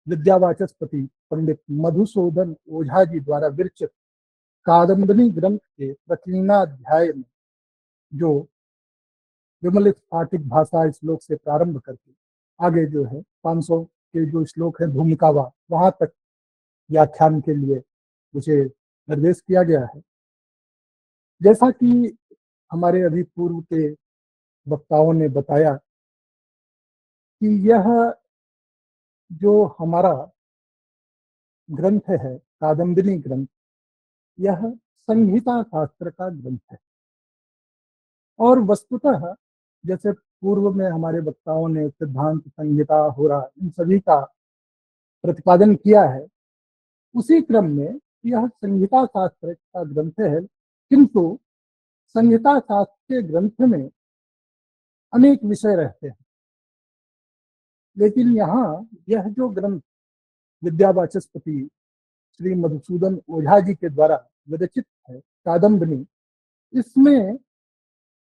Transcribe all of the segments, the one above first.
विद्यावाचस्पति पंडित मधुसूदन ओझा जी द्वारा विरचित कादम्बनी ग्रंथ के प्रकीर्णाध्याय में जो विमलित स्फाटिक भाषा श्लोक से प्रारंभ करके आगे जो है 500 के जो श्लोक है भूमिकावा वहां तक व्याख्यान के लिए मुझे निर्देश किया गया है। जैसा कि हमारे अभी पूर्व के वक्ताओं ने बताया कि यह जो हमारा ग्रंथ है कादम्बनी ग्रंथ, यह संहिता शास्त्र का ग्रंथ है। और वस्तुतः जैसे पूर्व में हमारे वक्ताओं ने सिद्धांत संहिता होरा इन सभी का प्रतिपादन किया है, उसी क्रम में यह संहिता शास्त्र का ग्रंथ है। किंतु संहिता शास्त्र के ग्रंथ में अनेक विषय रहते हैं, लेकिन यहाँ यह जो ग्रंथ विद्यावाचस्पति श्री मधुसूदन ओझा जी के द्वारा विरचित है कादम्बनी, इसमें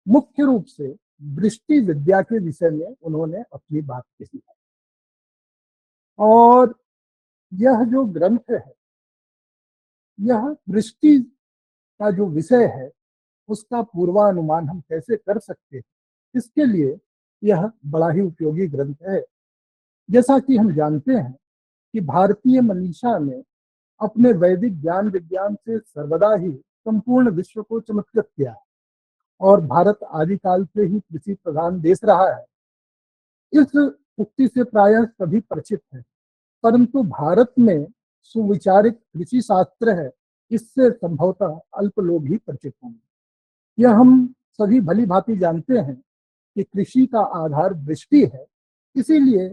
मुख्य रूप से दृष्टि विद्या के विषय में उन्होंने अपनी बात कही है। और यह जो ग्रंथ है, यह दृष्टि का जो विषय है उसका पूर्वानुमान हम कैसे कर सकते हैं, इसके लिए यह बड़ा ही उपयोगी ग्रंथ है। जैसा कि हम जानते हैं कि भारतीय मनीषा ने अपने वैदिक ज्ञान विज्ञान से सर्वदा ही संपूर्ण विश्व को चमत्कृत किया है और भारत आदिकाल से ही कृषि प्रधान देश रहा है। इस उक्ति से प्रायः सभी परिचित हैं, परंतु भारत में सुविचारित कृषि शास्त्र है, इससे संभवतः अल्प लोग ही परिचित होंगे। यह हम सभी भली भांति जानते हैं कि कृषि का आधार दृष्टि है, इसीलिए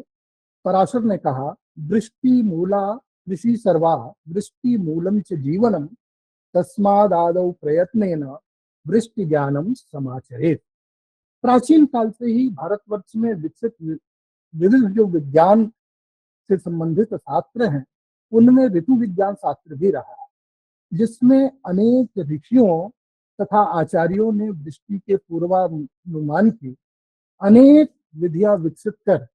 पराशर ने कहा दृष्टि मूला कृषि सर्वा दृष्टि मूलम च जीवनम तस्मादादौ प्रयत्नेन दृष्टि ज्ञानम समाचरेत। प्राचीन काल से ही भारतवर्ष में विकसित विविध जो विज्ञान से संबंधित शास्त्र हैं, उनमें ऋतु विज्ञान शास्त्र भी रहा है, जिसमें अनेक ऋषियों तथा आचार्यों ने दृष्टि के पूर्वानुमान की अनेक विधियां विकसित कर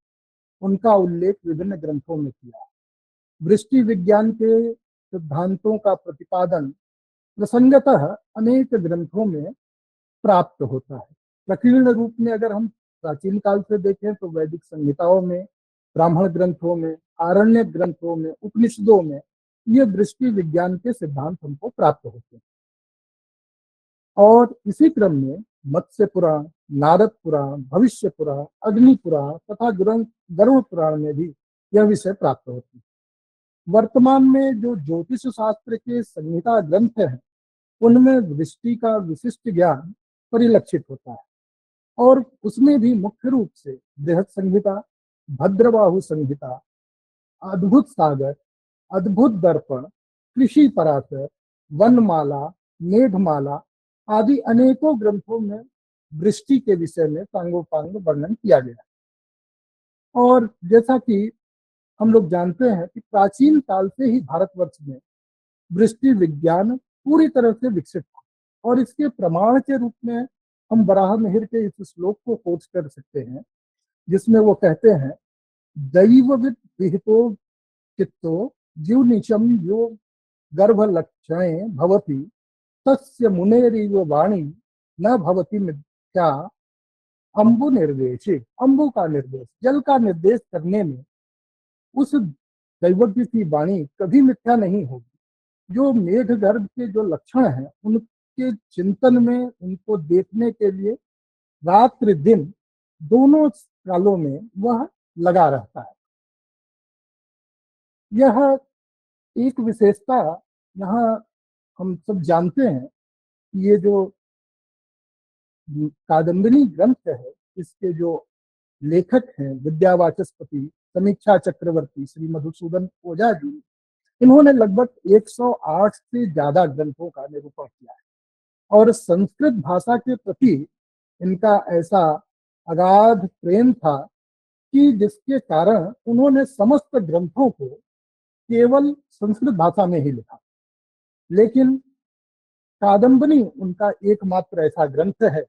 उनका उल्लेख विभिन्न ग्रंथों में किया। दृष्टि विज्ञान के सिद्धांतों का प्रतिपादन प्रसंगतः अनेक ग्रंथों में प्राप्त होता है। प्रकीर्ण रूप में अगर हम प्राचीन काल से देखें तो वैदिक संहिताओं में, ब्राह्मण ग्रंथों में, आरण्य ग्रंथों में, उपनिषदों में ये दृष्टि विज्ञान के सिद्धांत हमको प्राप्त होते हैं। और इसी क्रम में मत्स्य पुराण, नारद पुराण, भविष्य पुराण, अग्नि पुराण तथा गरुड़ पुराण में भी यह विषय प्राप्त होते हैं। वर्तमान में जो ज्योतिष शास्त्र के संहिता ग्रंथ हैं, उनमें दृष्टि का विशिष्ट ज्ञान परिलक्षित होता है और उसमें भी मुख्य रूप से बृहद संहिता, भद्रबाहु संहिता, अद्भुत सागर, अद्भुत दर्पण, कृषि पराशर, वनमाला, मेघमाला आदि अनेकों ग्रंथों में दृष्टि के विषय में सांगोपांग वर्णन किया गया है। और जैसा कि हम लोग जानते हैं कि प्राचीन काल से ही भारतवर्ष में दृष्टि विज्ञान पूरी तरह से विकसित था और इसके प्रमाण के रूप में हम वराह मिहिर के इस श्लोक को कोट कर सकते हैं, जिसमें वो कहते हैं दैवविद विहितो चित्तो जीव निचम यो गर्भ लक्षणे भवति तस्य मुनेरिव वाणी न भवति मिथ्या अम्बु निर्देशी। अम्बु का निर्देश, जल का निर्देश करने में उस दैवज्ञ की वाणी कभी मिथ्या नहीं होगी। जो मेघ गर्भ के जो लक्षण हैं, उनके चिंतन में, उनको देखने के लिए रात्रि दिन दोनों कालों में वह लगा रहता है। यह एक विशेषता यहाँ हम सब जानते हैं कि ये जो कादम्बनी ग्रंथ है, इसके जो लेखक हैं विद्यावाचस्पति समीक्षा चक्रवर्ती श्री मधुसूदन ओझा जी, इन्होंने लगभग 108 से ज्यादा ग्रंथों का निरूपण किया है और संस्कृत भाषा के प्रति इनका ऐसा अगाध प्रेम था कि जिसके कारण उन्होंने समस्त ग्रंथों को केवल संस्कृत भाषा में ही लिखा। लेकिन कादम्बनी उनका एकमात्र ऐसा ग्रंथ है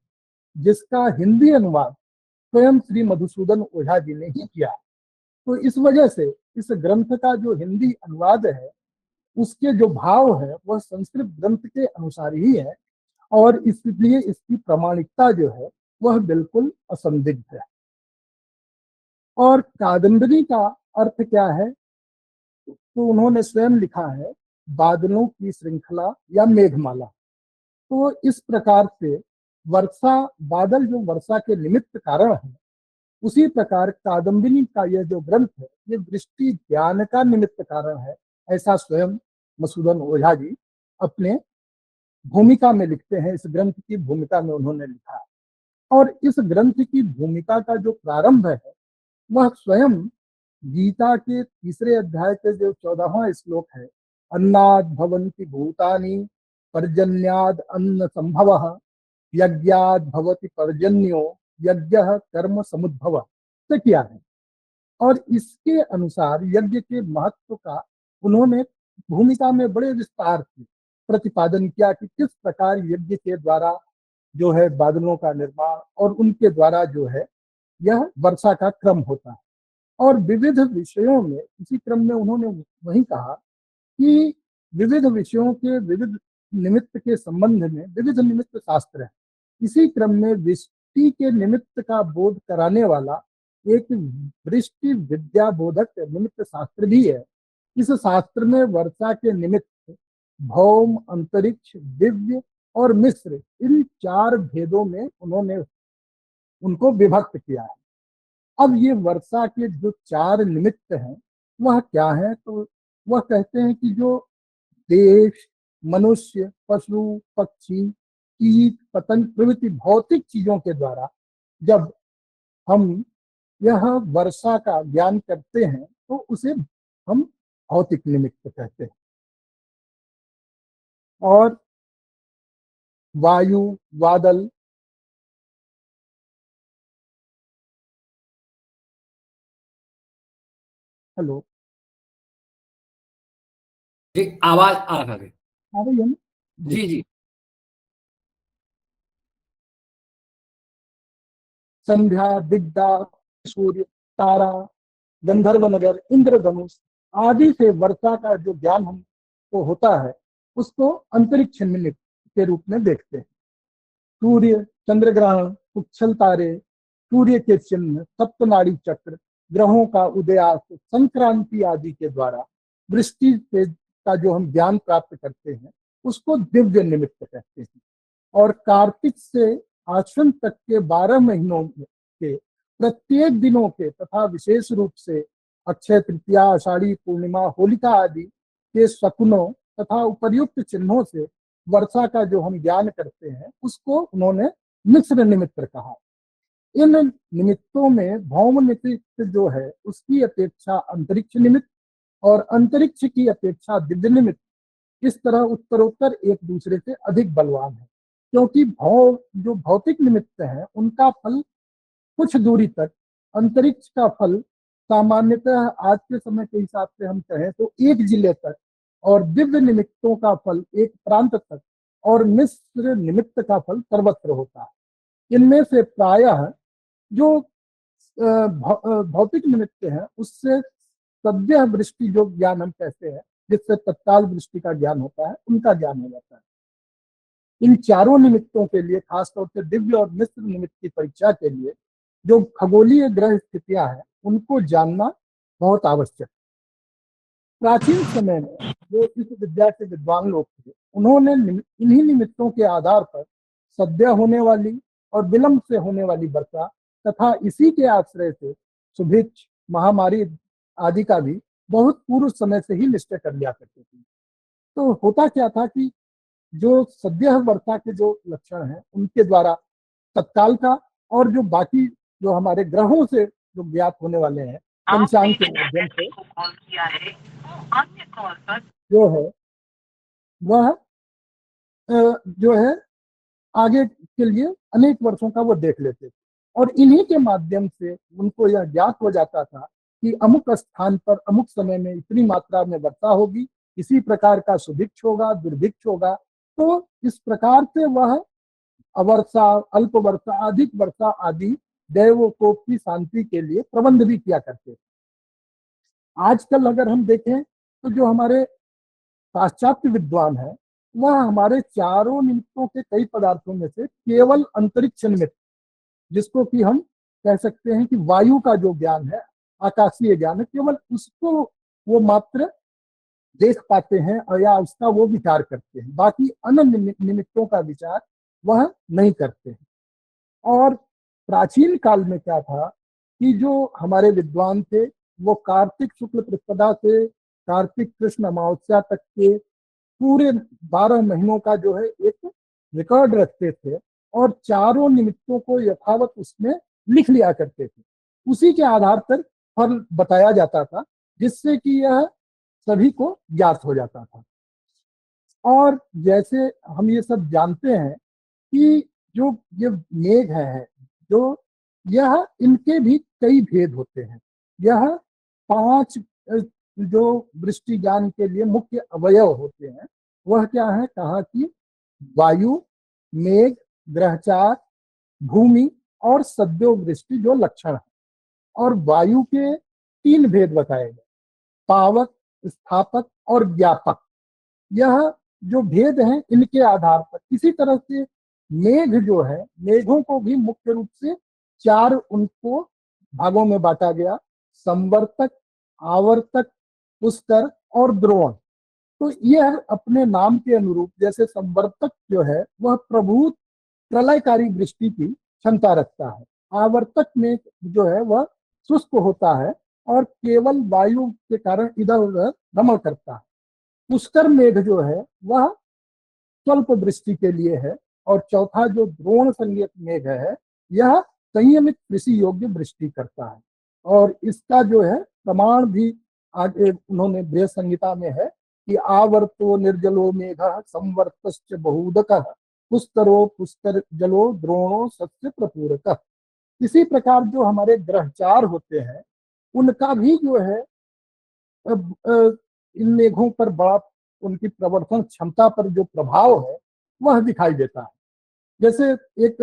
जिसका हिंदी अनुवाद स्वयं श्री मधुसूदन ओझा जी ने ही किया। तो इस वजह से इस ग्रंथ का जो हिंदी अनुवाद है उसके जो भाव है वह संस्कृत ग्रंथ के अनुसार ही है, और इसलिए इसकी प्रामाणिकता जो है वह बिल्कुल असंदिग्ध है। और कादंबरी का अर्थ क्या है, तो उन्होंने स्वयं लिखा है बादलों की श्रृंखला या मेघमाला। तो इस प्रकार से वर्षा, बादल जो वर्षा के निमित्त कारण है, उसी प्रकार कादम्बिनी का यह जो ग्रंथ है ये दृष्टि ज्ञान का निमित्त कारण है, ऐसा स्वयं मधुसूदन ओझा जी अपने भूमिका में लिखते हैं। इस ग्रंथ की भूमिका में उन्होंने लिखा है। और इस ग्रंथ की भूमिका का जो प्रारंभ है वह स्वयं गीता के तीसरे अध्याय के जो 14वां श्लोक है, अन्नाद भवन्ति भूतानि पर्जन्याद अन्न संभव यज्ञाद भवति पर्जन्यो यज्ञ कर्म समुद्भव से किया है। और इसके अनुसार यज्ञ के महत्व का उन्होंने भूमिका में बड़े विस्तार से प्रतिपादन किया कि किस प्रकार यज्ञ के द्वारा जो है बादलों का निर्माण और उनके द्वारा जो है यह वर्षा का क्रम होता है। और विविध विषयों में इसी क्रम में उन्होंने वही कहा कि विविध विषयों के विविध निमित्त के संबंध में विविध निमित्त शास्त्र है। इसी क्रम में वृष्टि के निमित्त का बोध कराने वाला एक वृष्टि विद्या बोधक निमित्त शास्त्र भी है। इस शास्त्र में वर्षा के निमित्त भौम, अंतरिक्ष, दिव्य और मिश्र, इन 4 भेदों में उन्होंने उनको विभक्त किया है। अब ये वर्षा के जो 4 निमित्त हैं वह क्या है, तो वह कहते हैं कि जो देश, मनुष्य, पशु, पक्षी, कीट, पतंग प्रभृति भौतिक चीजों के द्वारा जब हम यह वर्षा का ज्ञान करते हैं तो उसे हम भौतिक निमित्त कहते हैं। और वायु, बादल, हेलो, जी आवाज आ रहा है। आ रही है ना जी। जी जी। संध्या, दिग्धा, सूर्य, तारा, गंधर्व नगर, इंद्रधनुष आदि से वर्षा का जो ज्ञान हमको होता है उसको अंतरिक्ष निमित्त के रूप में देखते हैं। सूर्य, चंद्र ग्रहण, उच्छल तारे, सूर्य के चिन्ह, सप्तनाड़ी चक्र, ग्रहों का उदयास्त, संक्रांति आदि के द्वारा वृष्टि से का जो हम ज्ञान प्राप्त करते हैं उसको दिव्य निमित्त कहते हैं। और कार्तिक से आश्विन तक के 12 महीनों के प्रत्येक दिनों के तथा विशेष रूप से अक्षय तृतीया, आषाढ़ी पूर्णिमा, होलिका आदि के शकुनों तथा उपर्युक्त चिन्हों से वर्षा का जो हम ज्ञान करते हैं उसको उन्होंने मिश्र निमित्त कहा। इन निमित्तों में भौम निमित्त जो है उसकी अपेक्षा अंतरिक्ष निमित्त और अंतरिक्ष की अपेक्षा दिव्य निमित्त इस तरह उत्तरोत्तर एक दूसरे से अधिक बलवान है, क्योंकि जो भौतिक निमित्त है उनका फल कुछ दूरी तक, अंतरिक्ष का फल सामान्यतः आज के समय के हिसाब से हम कहें तो एक जिले तक, और दिव्य निमित्तों का फल एक प्रांत तक, और मिश्र निमित्त का फल सर्वत्र होता है। इनमें से प्रायः जो भौतिक निमित्त है उससे सद्य वृष्टि जो ज्ञान हम कहते हैं, जिससे तत्काल वृष्टि का ज्ञान होता है, उनका ज्ञान हो जाता है। इन चारों निमित्तों के लिए खासतौर से दिव्य और मिश्र निमित्त की परीक्षा के लिए जो खगोलीय ग्रह स्थितियां हैं उनको जानना बहुत आवश्यक। प्राचीन समय में जो इस विद्या के विद्वान लोग थे उन्होंने इन्हीं निमित्तों के आधार पर सद्य होने वाली और विलंब से होने वाली वर्षा तथा इसी के आश्रय से सुभिक्ष, महामारी आदि का भी बहुत पूर्व समय से ही निश्चय कर लिया करते थे। तो होता क्या था कि जो सद्य वर्षा के जो लक्षण हैं उनके द्वारा तत्काल का और जो बाकी जो हमारे ग्रहों से जो ज्ञात होने वाले हैं पंचांग के माध्यम से जो है वह जो है आगे के लिए अनेक वर्षों का वो देख लेते थे, और इन्हीं के माध्यम से उनको यह ज्ञात हो जाता था कि अमुक स्थान पर अमुक समय में इतनी मात्रा में वर्षा होगी, इसी प्रकार का सुभिक्ष होगा, दुर्भिक्ष होगा। तो इस प्रकार से वह अवर्षा, अल्प वर्षा, अधिक वर्षा आदि दैवों को की शांति के लिए प्रबंध भी किया करते थे। आजकल अगर हम देखें तो जो हमारे पाश्चात्य विद्वान है वह हमारे चारों निमित्तों के कई पदार्थों में से केवल अंतरिक्ष निमित्त, जिसको कि हम कह सकते हैं कि वायु का जो ज्ञान है, आकाशीय ज्ञान है, केवल उसको वो मात्र देख पाते हैं और या उसका वो विचार करते हैं, बाकी अन्य निमित्तों का विचार वह नहीं करते हैं। और प्राचीन काल में क्या था कि जो हमारे विद्वान थे वो कार्तिक शुक्ल प्रतिपदा से कार्तिक कृष्ण अमावस्या तक के पूरे 12 महीनों का जो है एक रिकॉर्ड रखते थे और चारों निमित्तों को यथावत उसमें लिख लिया करते थे। उसी के आधार पर फल बताया जाता था, जिससे कि यह सभी को ज्ञात हो जाता था। और जैसे हम ये सब जानते हैं कि जो ये मेघ है, जो यह इनके भी कई भेद होते हैं। यह 5 जो वृष्टि ज्ञान के लिए मुख्य अवयव होते हैं वह क्या है, कहा कि वायु, मेघ, ग्रहचार, भूमि और सद्यो वृष्टि जो लक्षण है। और वायु के 3 भेद बताए गए, पावक, स्थापक और व्यापक। यह जो भेद हैं इनके आधार पर इसी तरह से मेघ जो है, मेघों को भी मुख्य रूप से 4 उनको भागों में बांटा गया, संवर्तक, आवर्तक, पुष्कर और द्रोण। तो यह अपने नाम के अनुरूप, जैसे संवर्तक जो है वह प्रभुत प्रलयकारी वृष्टि की क्षमता रखता है, आवर्तक में जो है वह शुष्क होता है और केवल वायु के कारण इधर उधर भ्रमण करता है। पुष्कर मेघ जो है वह स्वल्प वृष्टि के लिए है। और चौथा जो द्रोण संज्ञक मेघ है, यह संयमित कृषि योग्य वृष्टि करता है। और इसका जो है प्रमाण भी आगे उन्होंने बृहद संहिता में है कि आवर्तो निर्जलो मेघ संवर्तश्च बहुदक पुष्करो पुष्कर जलो द्रोणो सस्य प्रपूरक। इसी प्रकार जो हमारे ग्रहचार होते हैं उनका भी जो है इन मेघों पर बड़ा, उनकी प्रवर्तन क्षमता पर जो प्रभाव है वह दिखाई देता है। जैसे एक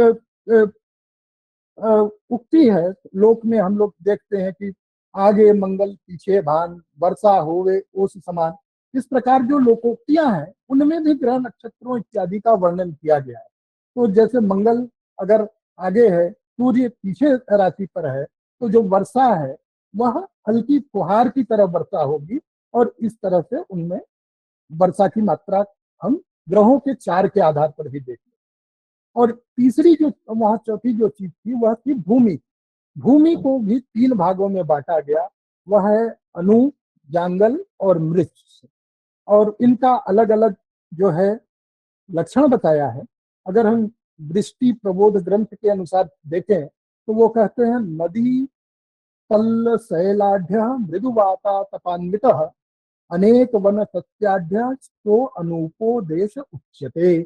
उक्ति है लोक में, हम लोग देखते हैं कि आगे मंगल पीछे भान वर्षा होवे ओस समान। इस प्रकार जो लोकोक्तियां हैं उनमें भी ग्रह नक्षत्रों इत्यादि का वर्णन किया गया है। तो जैसे मंगल अगर आगे है, सूर्य पीछे राशि पर है, तो जो वर्षा है वह हल्की फुहार की तरह वर्षा होगी। और इस तरह से उनमें वर्षा की मात्रा हम ग्रहों के 4 के आधार पर भी देखते। और तीसरी जो वहां चौथी जो चीज थी वह थी भूमि। भूमि को भी 3 भागों में बांटा गया, वह है अनु, जांगल और मृक्ष। और इनका अलग अलग जो है लक्षण बताया है। अगर हम वृष्टि प्रबोध ग्रंथ के अनुसार देखें तो वो कहते हैं नदी तल शैलाढ़ मृदुवाता तपान्वित अनेक वन सत्याढ़ तो अनूपो देश उच्यते।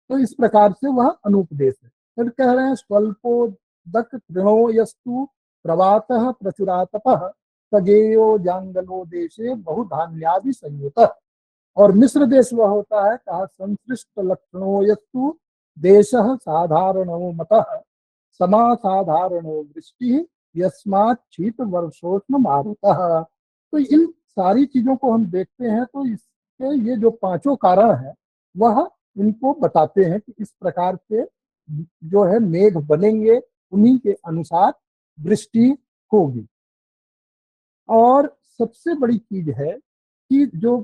तो इस प्रकार से वह अनुपदेश है। फिर कह रहे हैं स्वल्पोदक तृणो यस्तु प्रवातः प्रचुरातपः सगेयो जांगलो देशे बहुधान्यादि संयुत। और मिस्र देश वह होता है, कहा संश्लिष्ट लक्षणों यस्तु देशः साधारणो मतः समासाधारणो वृष्टि यस्मात् शीत वर्षोष्ण मारुतः। तो इन सारी चीजों को हम देखते हैं तो इसके ये जो 5 कारण है वह इनको बताते हैं कि इस प्रकार से जो है मेघ बनेंगे, उन्हीं के अनुसार वृष्टि होगी। और सबसे बड़ी चीज है कि जो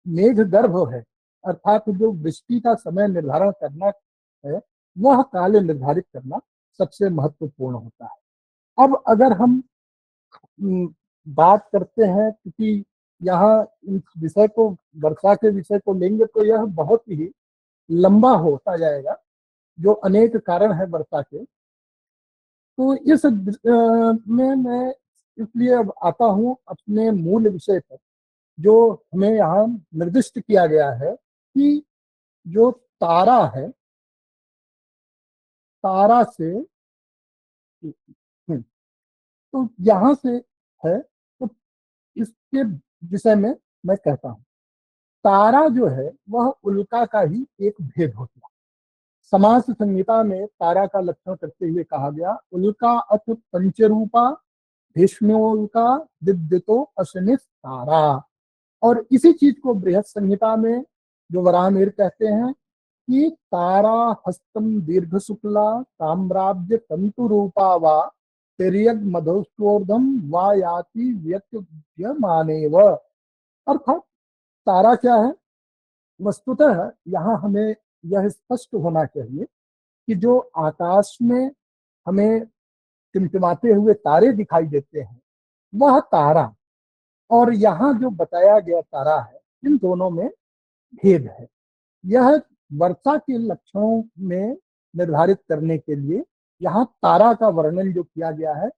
मेघ गर्भ है, अर्थात जो वृष्टि का समय निर्धारण करना है, वह काल निर्धारित करना सबसे महत्वपूर्ण होता है। अब अगर हम बात करते हैं, क्योंकि यहाँ इस विषय को, वर्षा के विषय को लेंगे तो यह बहुत ही लंबा होता जाएगा, जो अनेक कारण है वर्षा के। तो इस में मैं इसलिए अब आता हूँ अपने मूल विषय पर, जो हमें यहाँ निर्दिष्ट किया गया है कि जो तारा है, तारा से तो यहाँ से है, तो इसके विषय में मैं कहता हूँ। तारा जो है वह उल्का का ही एक भेद होता है। समास संहिता में तारा का लक्षण करते हुए कहा गया, उल्का अथ पंचरूपा भीष्मोल्का दिद्यतो अशनित तारा। और इसी चीज को बृहत संहिता में जो वराहमिहिर कहते हैं कि तारा हस्तम दीर्घ शुक्ला ताम्राब्ज तंतु रूपा वा तिर्यग मधुस्कोर्धम वा याति व्यत्यमानेव। अर्थात तारा क्या है? वस्तुतः यहाँ हमें यह स्पष्ट होना चाहिए कि जो आकाश में हमें टिमटिमाते हुए तारे दिखाई देते हैं वह तारा, और यहाँ जो बताया गया तारा है, इन दोनों में भेद है। यह वर्षा के लक्षणों में निर्धारित करने के लिए यहाँ तारा का वर्णन जो किया गया है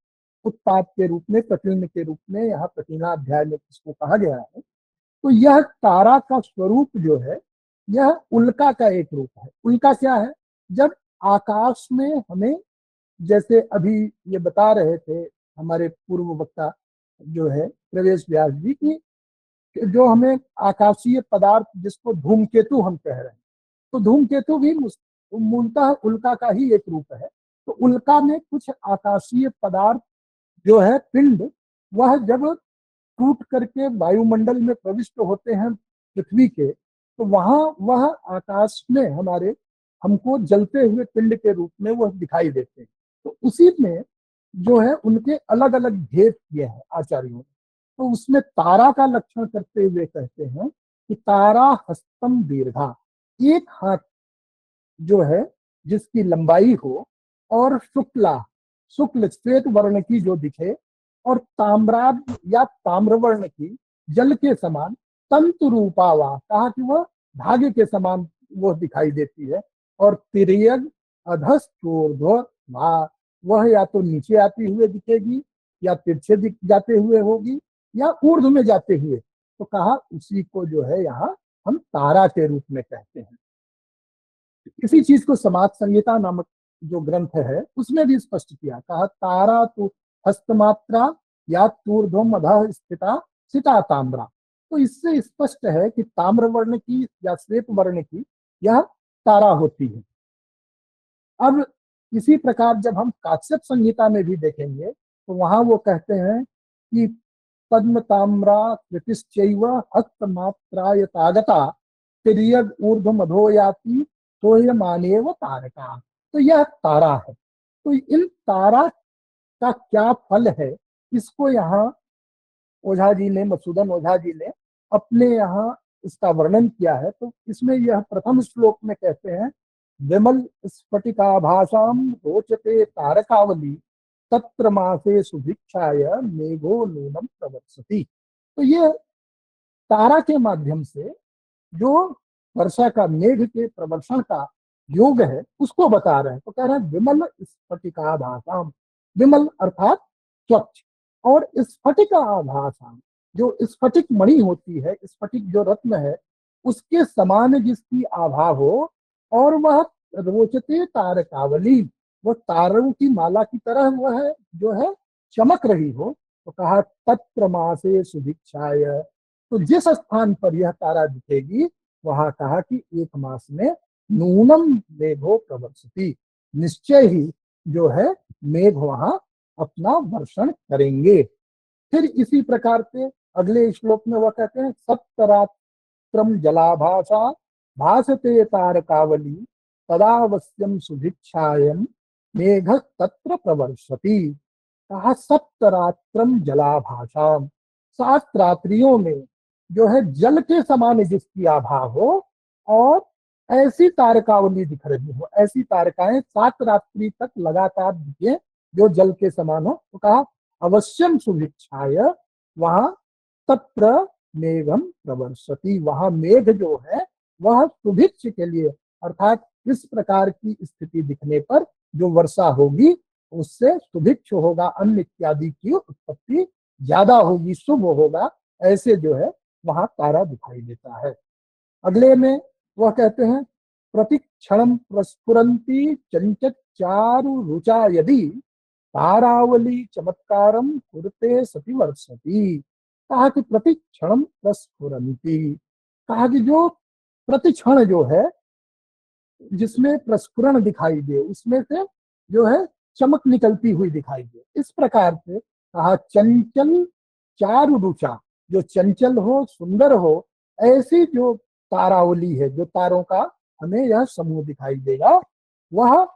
उत्पाद के रूप में, प्रकीर्ण के रूप में, यहाँ प्रकीर्णाध्याय में इसको कहा गया है। तो यह तारा का स्वरूप जो है यह उल्का का एक रूप है। उल्का क्या है? जब आकाश में हमें, जैसे अभी ये बता रहे थे हमारे पूर्व वक्ता जो है प्रवेश व्यास जी की, जो हमें आकाशीय पदार्थ जिसको धूमकेतु हम कह रहे हैं, तो धूमकेतु भी मूलतः उल्का का ही एक रूप है। तो उल्का में कुछ आकाशीय पदार्थ जो है पिंड, वह जब टूट करके वायुमंडल में प्रविष्ट होते हैं पृथ्वी के, तो वहां वह आकाश में हमारे हमको जलते हुए पिंड के रूप में वह दिखाई देते हैं। तो उसी में जो है उनके अलग अलग भेद किए हैं आचार्यों ने। तो उसमें तारा का लक्षण करते हुए कहते हैं कि तारा हस्तम दीर्घा, एक हाथ जो है जिसकी लंबाई हो, और शुक्ला, शुक्ल श्वेत वर्ण की जो दिखे, और ताम्राद या ताम्रवर्ण की जल के समान, तंतु रूपावा, कहा कि वह धागे के समान वह दिखाई देती है। और तिर्यग अधस्तोर्ध्व, वह या तो नीचे आती हुए दिखेगी या तिरछे दिख जाते हुए होगी या ऊर्ध्व में जाते हुए। तो कहा उसी को जो है यहाँ हम तारा के रूप में कहते हैं। इसी चीज को समाज संहिता नामक जो ग्रंथ है उसमें भी स्पष्ट किया, कहा तारा तो हस्तमात्रा या तूर्ध्वम अधः स्थिता सिता ताम्रा। तो इससे स्पष्ट है कि ताम्र वर्ण की या श्वेत वर्ण की यह तारा होती है। अब इसी प्रकार जब हम काश्यप संहिता में भी देखेंगे तो वहां वो कहते हैं कि पद्म ताम्रा कृतिश्चैव हस्तमात्रायतागता तिर्यग ऊर्ध्व मधो याति सोह्यमानेव तारका। तो यह तारा है। तो इन तारा का क्या फल है, इसको यहाँ ओझा जी ने, मधुसूदन ओझा जी ने अपने यहाँ इसका वर्णन किया है। तो इसमें यह प्रथम श्लोक में कहते हैं, विमल स्फटिकाभासाम रोचते तारकावली तत्र मासे सुभिक्षाय मेघो नूनम प्रवर्षति। तो ये तारा के माध्यम से जो वर्षा का, मेघ के प्रवर्षण का योग है उसको बता रहे हैं। तो कह रहे हैं विमल स्फटिकाभासाम, विमल अर्थात स्वच्छ, और स्फटिक आभासाम, जो स्फटिक मणि होती है, स्फटिक जो रत्न है उसके समान जिसकी आभा हो, और वह रोचते तारकावली, वो तारों की माला की तरह वह है जो है चमक रही हो। तो कहा तत्र मासे सुभिक्षाय, तो जिस स्थान पर यह तारा दिखेगी वहां कहा कि एक मास में नूनम मेघो प्रवर्षति, निश्चय ही जो है मेघ वहां अपना वर्षण करेंगे। फिर इसी प्रकार से अगले श्लोक में वह कहते हैं, सप्तरात्रम जलाभासा भासते तारकावली तदावश्यम सुभिक्षायम मेघ तत्र प्रवर्षति। कहा सप्तरात्रम जलाभासा, 7 रात्रियों में जो है जल के समान जिसकी आभा हो और ऐसी तारकावली दिख रही हो, ऐसी तारकाएं 7 रात्रि तक लगातार दिखे जो जल के समान हो। तो कहा अवश्यम सुभिक्षाय, वहां तत्र मेघम प्रवर्षति, वहां मेघ जो है वह सुभिक्ष के लिए, अर्थात इस प्रकार की स्थिति दिखने पर जो वर्षा होगी उससे सुभिक्ष होगा, अन्न इत्यादि की उत्पत्ति ज्यादा होगी, शुभ होगा, ऐसे जो है वहां तारा दिखाई देता है। अगले में वह कहते हैं, प्रतिक्षण प्रस्फुरंती चंचचारु रुचा यदि तारावली चमत्कारम कुरते सति वर्षति। कहा कि प्रतिक्षण प्रस्फुरंती, कहा कि जो प्रतिक्षण जो है जिसमें प्रस्फुरण दिखाई दे, उसमें से जो है चमक निकलती हुई दिखाई दे, इस प्रकार से कहा चंचल चारु रुचा, जो चंचल हो, सुंदर हो, ऐसी जो तारावली है, जो तारों का हमें यह समूह दिखाई देगा, वह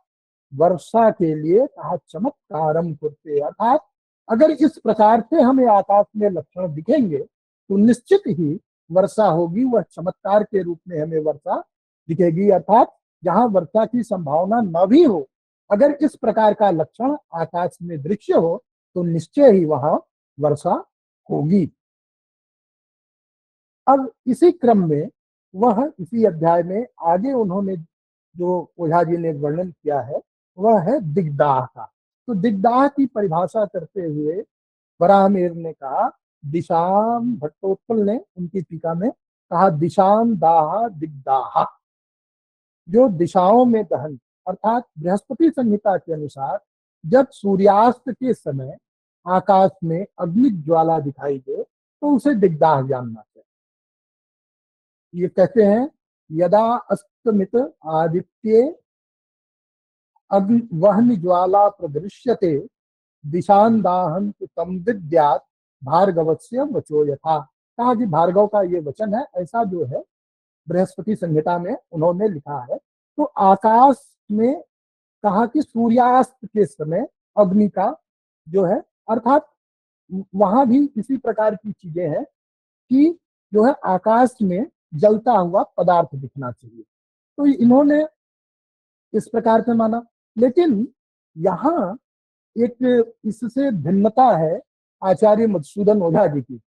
वर्षा के लिए कहा चमत्कारम कुरते, अर्थात अगर इस प्रकार से हमें आकाश में लक्षण दिखेंगे तो निश्चित ही वर्षा होगी, वह चमत्कार के रूप में हमें वर्षा दिखेगी। अर्थात जहां वर्षा की संभावना न भी हो, अगर इस प्रकार का लक्षण आकाश में दृश्य हो तो निश्चय ही वहां वर्षा होगी। अब इसी क्रम में वह इसी अध्याय में आगे उन्होंने जो ओझा जी ने वर्णन किया है वह है दिग्दाह का। तो दिग्दाह की परिभाषा करते हुए वराहमिहिर ने कहा, दिशाम, भट्टोत्कल ने उनकी टीका में कहा, दिशाम दाह दिग्दाह, जो दिशाओं में दहन, अर्थात बृहस्पति संहिता के अनुसार जब सूर्यास्त के समय आकाश में अग्नि ज्वाला दिखाई दे तो उसे दिग्दाह जानना चाहिए। ये कहते हैं, यदा अस्तमित आदित्य अग्नि वहन ज्वाला प्रदृश्यते दिशान दाहन तम विद्यात भार्गवस्य वचो यथा। कहा कि भार्गव का ये वचन है, ऐसा जो है बृहस्पति संहिता में उन्होंने लिखा है। तो आकाश में कहा कि सूर्यास्त के समय अग्नि का जो है, अर्थात वहां भी इसी प्रकार की चीजें हैं कि जो है आकाश में जलता हुआ पदार्थ दिखना चाहिए। तो इन्होंने इस प्रकार से माना, लेकिन यहाँ एक इससे भिन्नता है आचार्य मधुसूदन ओझा जी की।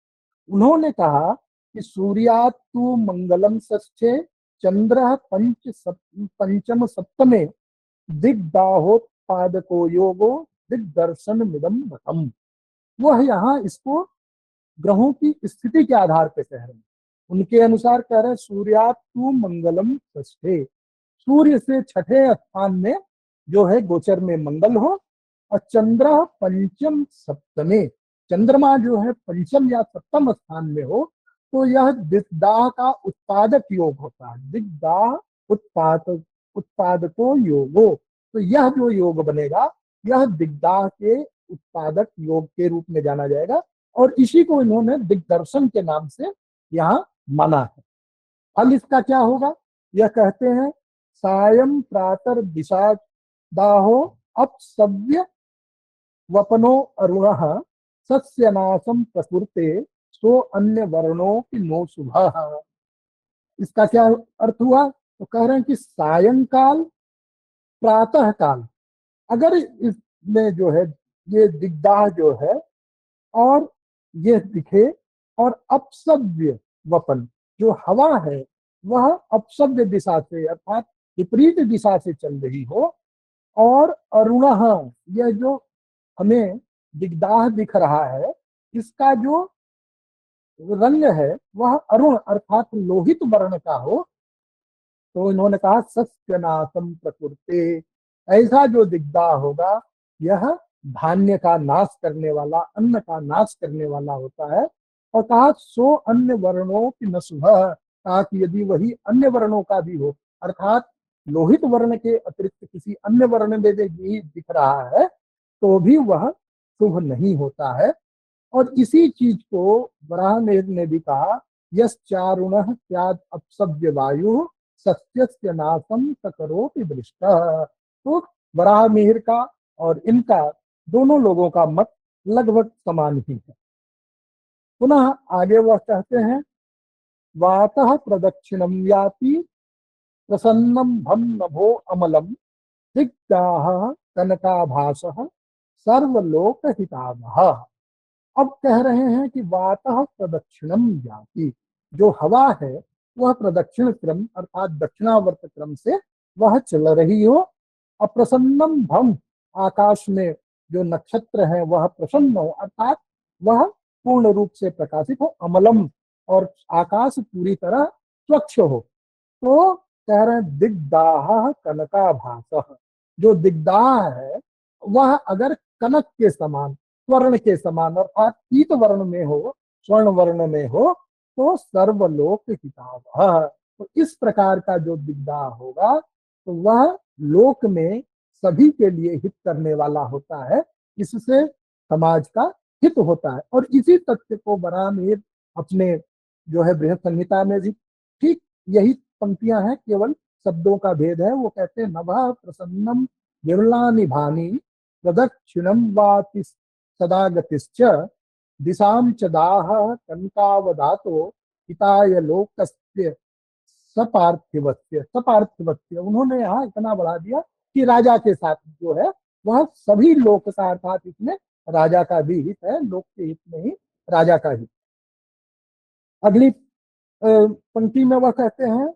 उन्होंने कहा कि सूर्यात तु मंगलम षष्ठे चंद्र पंचम सप्तमे दिग्दाहोत्पादको योगो दिग्दर्शन मिदम मतम। वह यहाँ इसको ग्रहों की स्थिति के आधार पर कह रहे हैं। उनके अनुसार कह रहे हैं, सूर्यात तु मंगलम षष्ठे, सूर्य से छठे स्थान में जो है गोचर में मंगल हो, और चंद्र पंचम सप्तमे, चंद्रमा जो है पंचम या सप्तम स्थान में हो, तो यह दिग्दाह का उत्पादक योग होता है। दिग्दाह उत्पादको योगो, तो यह जो योग बनेगा यह दिग्दाह के उत्पादक योग के रूप में जाना जाएगा, और इसी को इन्होंने दिग्दर्शन के नाम से यहाँ माना है। फल इसका क्या होगा, यह कहते हैं, सायं प्रातर दिशा दाहो अपसव्य वपनो अरुणः सस्यनाशम प्रकृते सो अन्य वर्णों की नो शुभ। इसका क्या अर्थ हुआ, तो कह रहे हैं कि सायंकाल, प्रातः काल, अगर इसमें जो है ये दिग्दाह जो है और ये दिखे, और अपसव्य वपन, जो हवा है वह अपसव्य दिशा से अर्थात विपरीत दिशा से चल रही हो, और अरुणः, यह जो हमें दिग्दाह दिख रहा है इसका जो रंग है वह अरुण अर्थात लोहित वर्ण का हो, तो इन्होंने कहा सस्यनाशम प्रकृते, ऐसा जो दिग्दाह होगा यह धान्य का नाश करने वाला, अन्न का नाश करने वाला होता है। और कहा सो अन्य वर्णों की न शुभ, कहा कि यदि वही अन्य वर्णों का भी हो, अर्थात लोहित वर्ण के अतिरिक्त किसी अन्य वर्ण में भी दिख रहा है तो भी वह शुभ नहीं होता है। और इसी चीज को वराहमिहिर ने भी कहा, यस चारुण त्याग अपसव्य वायु सत्यस्य नाशम सकरोति दृष्ट। तो वराहमिहिर का और इनका दोनों लोगों का मत लगभग समान ही है। पुनः आगे वह कहते हैं, वातः प्रदक्षिणम याति प्रसन्नम भम नभो अमलम दिग्दाह कनकाभासः सर्वलोक हितावह। अब कह रहे हैं कि वातः प्रदक्षिणम याति, जो हवा है वह प्रदक्षिण क्रम अर्थात दक्षिणावर्त क्रम से वह चल रही हो, अप्रसन्नम भम, आकाश में जो नक्षत्र है वह प्रसन्न हो अर्थात वह पूर्ण रूप से प्रकाशित हो, अमलम, और आकाश पूरी तरह स्वच्छ हो। तो कह रहे हैं दिग्दाह कनकाभासः, जो दिग्दाह है वह अगर कनक के समान, स्वर्ण के समान अर्थात पीत वर्ण में हो, स्वर्ण वर्ण में हो, तो सर्वलोक हितावह, तो इस प्रकार का जो दिग्दाह होगा तो वह लोक में सभी के लिए हित करने वाला होता है, इससे समाज का हित होता है। और इसी तथ्य को बराहमिहिर अपने जो है बृहद संहिता में भी ठीक यही पंक्तियां हैं, केवल शब्दों का भेद है। वो कहते हैं नभः प्रसन्नम विरला निभानी प्रदक्षिणम वाति सदा गतिश्च दिशाम च दाह कनकावदातो हिताय लोकस्य सपार्थिवस्य। सपार्थिवस्य उन्होंने यहाँ इतना बढ़ा दिया कि राजा के साथ जो है वह सभी लोक का, अर्थात इसमें राजा का भी हित है, लोक के हित में ही राजा का हित। अगली पंक्ति में वह कहते हैं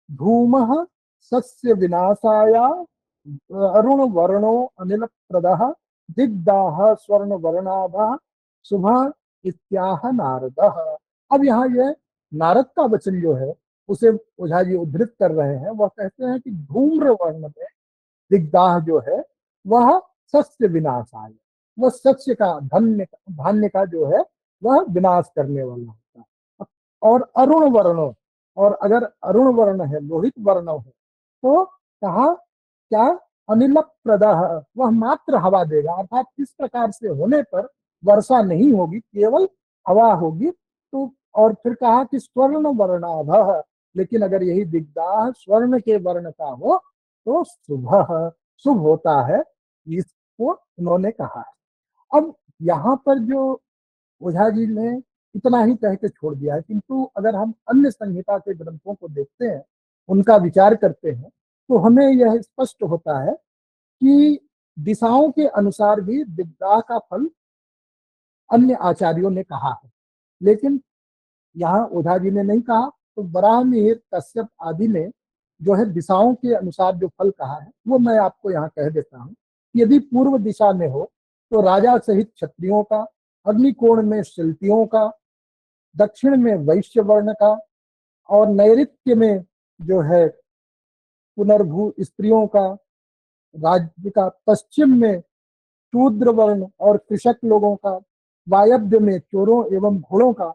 धूमः सस्य विनाशाया अरुण वर्णो अनिल प्रदः दिग्दाह स्वर्ण वर्णाभः शुभ इत्याह नारद। अब यहाँ ये नारद का वचन जो है उसे ओझा जी उद्धृत कर रहे हैं। वह कहते हैं कि धूम्र वर्ण में दिग्दाह जो है वह सस्य विनाशाय, वह सस्य का धन्य धान्य का जो है वह विनाश करने वाला होता है। और अरुण वर्णो, और अगर अरुण वर्ण है, लोहित वर्ण है, तो कहा क्या अनिल प्रदह, वह मात्र हवा देगा। अर्थात इस प्रकार से होने पर वर्षा नहीं होगी, केवल हवा होगी। तो और फिर कहा कि स्वर्ण वर्णाभ, लेकिन अगर यही दिग्दाह स्वर्ण के वर्ण का हो तो शुभ शुभ होता है, इसको उन्होंने कहा है। अब यहाँ पर जो ओझा जी ने इतना ही कह के छोड़ दिया है, किंतु अगर हम अन्य संहिता के ग्रंथों को देखते हैं, उनका विचार करते हैं, तो हमें यह स्पष्ट होता है कि दिशाओं के अनुसार भी दिग्दाह का फल अन्य आचार्यों ने कहा है, लेकिन यहाँ ओझा जी ने नहीं कहा। तो बराहमिहिर, कश्यप आदि ने जो है दिशाओं के अनुसार जो फल कहा है वो मैं आपको यहाँ कह देता हूँ। यदि पूर्व दिशा में हो तो राजा सहित क्षत्रियों का, अग्निकोण में शिल्पियों का, दक्षिण में वैश्य वर्ण का, और नैऋत्य में जो है पुनर्भू स्त्रियों का राज्य का, पश्चिम में शूद्र वर्ण और कृषक लोगों का, वायव्य में चोरों एवं घोड़ों का,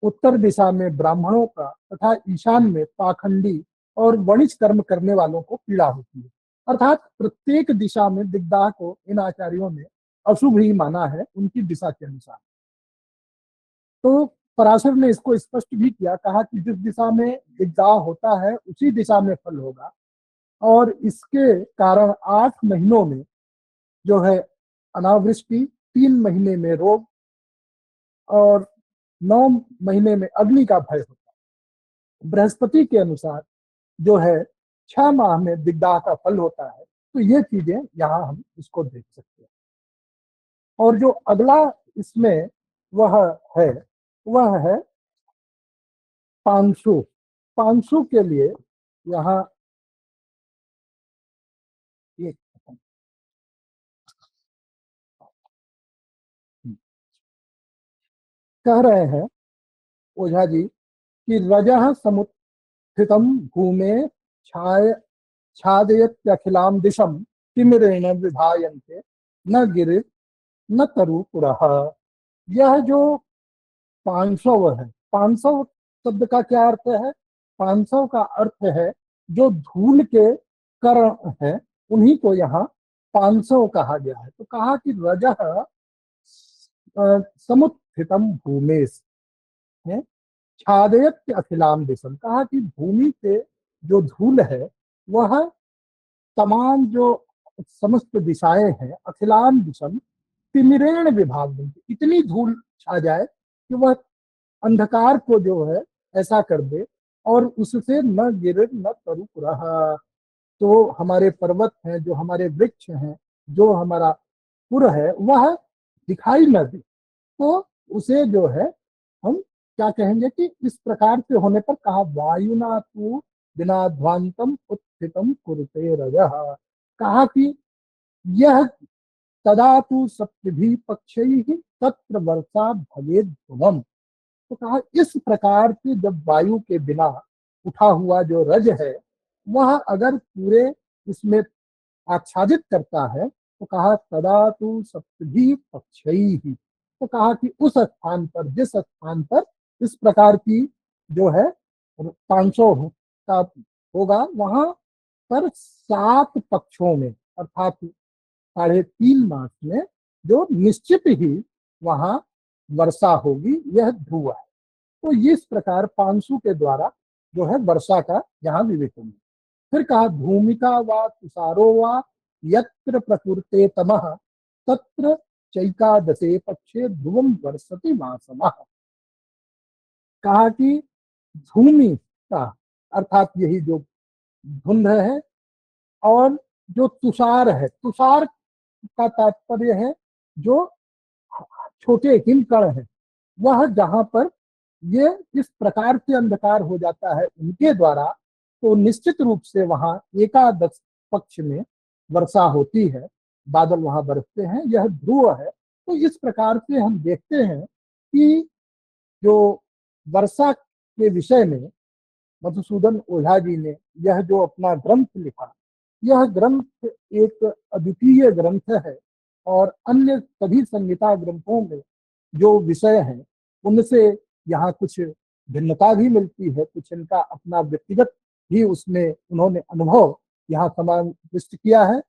उत्तर दिशा में ब्राह्मणों का, तथा ईशान में पाखंडी और वणिज कर्म करने वालों को पीड़ा होती है। अर्थात प्रत्येक दिशा में दिग्दाह को इन आचार्यों ने अशुभ ही माना है उनकी दिशा के अनुसार। तो पराशर ने इसको स्पष्ट भी किया, कहा कि जिस दिशा में दिग्दाह होता है उसी दिशा में फल होगा। और इसके कारण 8 महीनों में जो है अनावृष्टि, 3 महीने में रोग और 9 महीने में अग्नि का भय होता है। बृहस्पति के अनुसार जो है 6 माह में दिग्दाह का फल होता है। तो ये चीजें यहाँ हम इसको देख सकते हैं। और जो अगला इसमें वह है, वह है पांशु। पांशु के लिए यहाँ ये कह रहे हैं ओझा जी कि रजः समुत्थितम भूमे छाय छादयत्यखिलाम दिशम तिमिरेण विभायन्ते न गिरि न तरुपुरः। यह जो 500 है, 500 शब्द का क्या अर्थ है? 500 का अर्थ है जो धूल के कण है, उन्हीं को यहाँ 500 कहा गया है। तो कहा कि रजः समुत्थितम भूमेश है छादयत्य अखिलाम दिशम। कहा कि भूमि से जो धूल है वह तमाम जो समस्त दिशाएं हैं, अखिलाम दिशम तिमिरेण विभाग, इतनी धूल छा जाए कि वह अंधकार को जो है ऐसा कर दे, और उससे न गिरे न तरुप रहा। तो हमारे पर्वत हैं, जो हमारे वृक्ष हैं, जो हमारा पुर है, वह दिखाई न दे। तो उसे जो है हम क्या कहेंगे कि इस प्रकार से होने पर कहा वायुना तू बिना ध्वांतम उत्थितम कुरुते रजः। कहा कि यह तदा तू सप्तभी पक्षैः तत्र वर्षा भवेद ध्रुवम्। तो कहा इस प्रकार से जब वायु के बिना उठा हुआ जो रज है वह अगर पूरे इसमें आच्छादित करता है, तो कहा तदा तू सप्तभी पक्षैः। तो कहा कि उस स्थान पर, जिस स्थान पर इस प्रकार की जो है 500 का होगा, वहां पर 7 पक्षों में, अर्थात 3.5 मास में जो निश्चित ही वहां वर्षा होगी, यह ध्रुव है। तो इस प्रकार पांसु के द्वारा जो है वर्षा का यहाँ विवेचन है। फिर कहा भूमिका व तुषारो व यत्र प्रकृते तमः तत्र चैकादशे पक्षे ध्रुवम वर्षति मासमः। कहा कि भूमि का अर्थात यही जो धुंध है, और जो तुषार है, तुषार का तात्पर्य है जो छोटे हिमकण है, वह जहां पर ये इस प्रकार से अंधकार हो जाता है उनके द्वारा, तो निश्चित रूप से वहां एकादश पक्ष में वर्षा होती है, बादल वहां बरसते हैं, यह ध्रुव है। तो इस प्रकार से हम देखते हैं कि जो वर्षा के विषय में मधुसूदन ओझा जी ने यह जो अपना ग्रंथ लिखा, यह ग्रंथ एक अद्वितीय ग्रंथ है, और अन्य सभी संहिता ग्रंथों में जो विषय हैं उनसे यहाँ कुछ भिन्नता भी मिलती है, कुछ इनका अपना व्यक्तिगत भी उसमें उन्होंने अनुभव यहाँ समाविष्ट किया है।